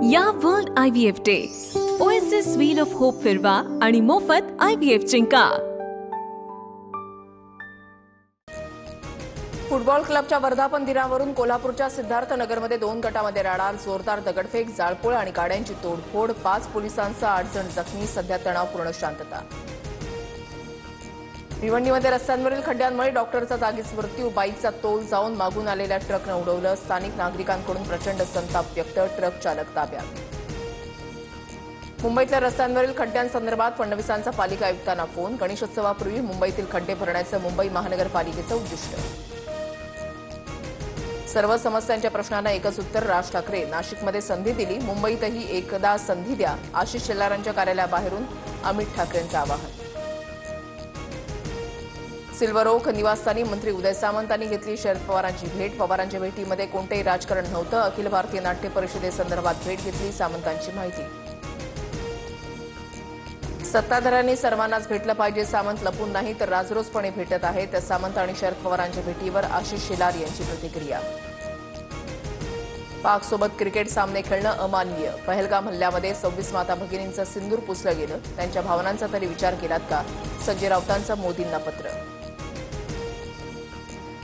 या world IVF day oasis wheel of hope फिरवा आणि मोफत IVF जिंका। फुटबॉल क्लबच्या वर्धापन दिनावरून कोल्हापूरच्या सिद्धार्थनगरमध्ये 2 गटामध्ये राडार, जोरदार दगडफेक, जाळपोळ आणि गाड्यांची तोडफोड, 5 पोलिसांसह 8 जण जखमी, सध्या तणावपूर्ण शांतता। भिवंडीमध्ये रस्त्यांवरील खड्ड्यांमुळे डॉक्टरचा जागीच मृत्यू, बाईकचा तोल जाऊन मागून आलेल्या ट्रकनं उडवलं, स्थानिक नागरिकांकडून प्रचंड संताप व्यक्त, ट्रक चालक ताब्यात। मुंबईतल्या रस्त्यांवरील खड्ड्यांसंदर्भात फडणवीसांचा पालिका आयुक्तांना फोन, गणेशोत्सवापूर्वी मुंबईतील खड्डे भरण्याचं मुंबई महानगरपालिकेचं उद्दिष्ट। सर्व समस्यांच्या प्रश्नांना एकच उत्तर, राज ठाकरे, नाशिकमध्ये संधी दिली, मुंबईतही एकदा संधी द्या, आशिष शेलारांच्या कार्यालयाबाहेरून अमित ठाकरेंचं आवाहन। सिल्वर ओक निवासस्थानी मंत्री उदय सामंतांनी घेतली शरद पवारांची भेट, पवारांच्या भेटीमध्ये कोणतेही राजकारण नव्हतं, अखिल भारतीय नाट्य परिषदेसंदर्भात भेट घेतली, सामंतांची माहिती। सत्ताधाऱ्यांनी सर्वांनाच भेटलं पाहिजे, सामंत लपून नाही तर राजरोसपणे भेटत आहेत, सामंत आणि शरद पवारांच्या भेटीवर आशिष शेलार यांची प्रतिक्रिया। पाकसोबत क्रिकेट सामने खेळणं अमानवीय, पहलगाम हल्ल्यामध्ये 26 माता भगिनींचं सिंदूर पुसलं गेलं, त्यांच्या भावनांचा तरी विचार केलात का, संजय राऊतांचं मोदींना पत्र।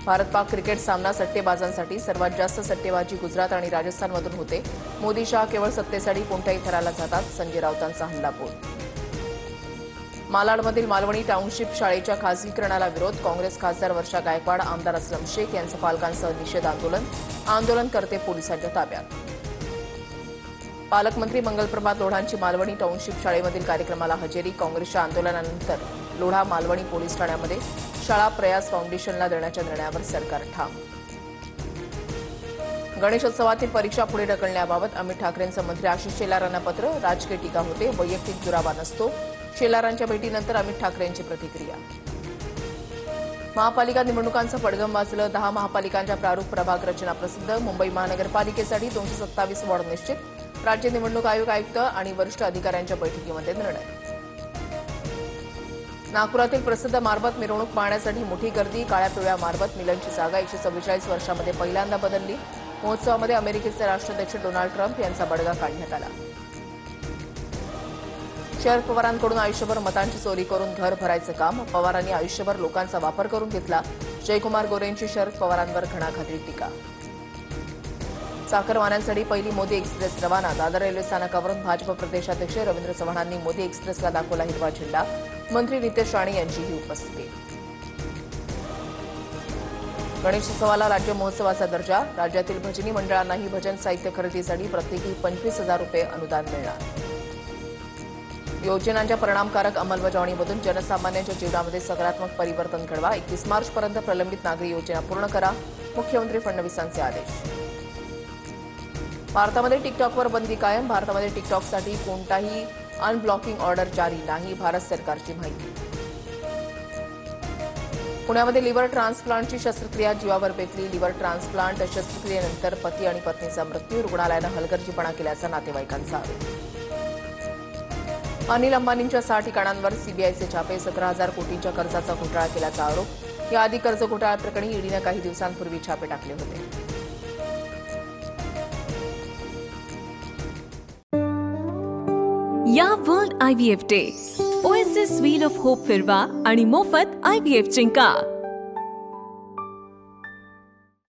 भारत पाक क्रिकेट सामना सट्टेबाजांसाठी, सर्वात जास्त सट्टेबाजी गुजरात आणि राजस्थानमधून होते, मोदी शहा केवळ सत्तेसाठी कोणत्याही थराला जातात, संजय राऊतांचा हल्लाबोल। मालाडमधील मालवणी टाउनशिप शाळेच्या खासगीकरणाला विरोध, काँग्रेस खासदार वर्षा गायकवाड, आमदार अस्लम शेख यांचं पालकांसह निषेध आंदोलन, आंदोलनकर्ते पोलिसांच्या ताब्यात। पालकमंत्री मंगलप्रभात लोढांची मालवणी टाउनशिप शाळेमधील कार्यक्रमाला हजेरी, काँग्रेसच्या आंदोलनानंतर लोढा मालवणी पोलीस ठाण्यामध्ये शाळा प्रयास फाउंडेशनला देण्याच्या निर्णयावर सरकार ठाम। गणेशोत्सवातील परीक्षा पुढे ढकलण्याबाबत अमित ठाकरेंचं मंत्री आशिष शेलारांना पत्र, राजकीय टीका होते, वैयक्तिक दुरावा नसतो, शेलारांच्या भेटीनंतर अमित ठाकरेंची प्रतिक्रिया। महापालिका निवडणुकांचं पडघम वाजलं, 10 महापालिकांच्या प्रारूप प्रभाग रचना प्रसिद्ध, मुंबई महानगरपालिकेसाठी 227 वॉर्ड निश्चित, राज्य निवडणूक आयोग आयुक्त आणि वरिष्ठ अधिकाऱ्यांच्या बैठकीमध्ये निर्णय। नागपुरातील प्रसिद्ध मारबत मिरवणूक पाहण्यासाठी मोठी गर्दी, काळ्या पिवळ्या मारबत मिलनची जागा 144 वर्षांमध्ये पहिल्यांदा बदलली, महोत्सवामध्ये अमेरिकेचे राष्ट्राध्यक्ष डोनाल्ड ट्रम्प यांचा बडगा काढण्यात आला। शरद पवारांकडून आयुष्यभर मतांची चोरी करून घर भरायचं काम, पवारांनी आयुष्यभर लोकांचा वापर करून घेतला, जयकुमार गोरेंची शरद पवारांवर घणाघाती टीका। चाकरमान्यांसाठी पहिली मोदी एक्सप्रेस रवाना, दादर रेल्वे स्थानकावरून भाजप प्रदेशाध्यक्ष रवींद्र चव्हाणांनी मोदी एक्सप्रेसला दाखवला हिरवा झेंडा, मंत्री नितेश राणे यांचीही उपस्थिती। गणेशोत्सवाला राज्य महोत्सवाचा दर्जा, राज्यातील भजनी मंडळांनाही भजन साहित्य खरेदीसाठी प्रत्येकी 25,000 रुपये अनुदान मिळणार। योजनांच्या परिणामकारक अंमलबजावणीमधून जनसामान्यांच्या जीवनामध्ये सकारात्मक परिवर्तन घडवा, 21 मार्चपर्यंत प्रलंबित नागरी योजना पूर्ण करा, मुख्यमंत्री फडणवीसांचे आदेश। भारतामध्ये टिकटॉकवर बंदी कायम, भारतामध्ये टिकटॉकसाठी कोणताही अनब्लॉकिंग ऑर्डर जारी नाही, भारत सरकारची माहिती। पुण्यामध्ये लिव्हर ट्रान्सप्लांटची शस्त्रक्रिया जीवावर बेतली, लिव्हर ट्रान्सप्लांट शस्त्रक्रियेनंतर पती आणि पत्नीचा मृत्यू, रुग्णालयानं हलगर्जीपणा केल्याचा नातेवाईकांचा आरोप। अनिल अंबानींच्या 6 ठिकाणांवर सीबीआयचे छापे, 17,000 कोटींच्या कर्जाचा घोटाळा केल्याचा आरोप, याआधी कर्ज घोटाळा प्रकरणी ईडीनं काही दिवसांपूर्वी छापे टाकले होते। या world IVF day oasis wheel of hope फिरवा आणि मोफत IVF जिंका।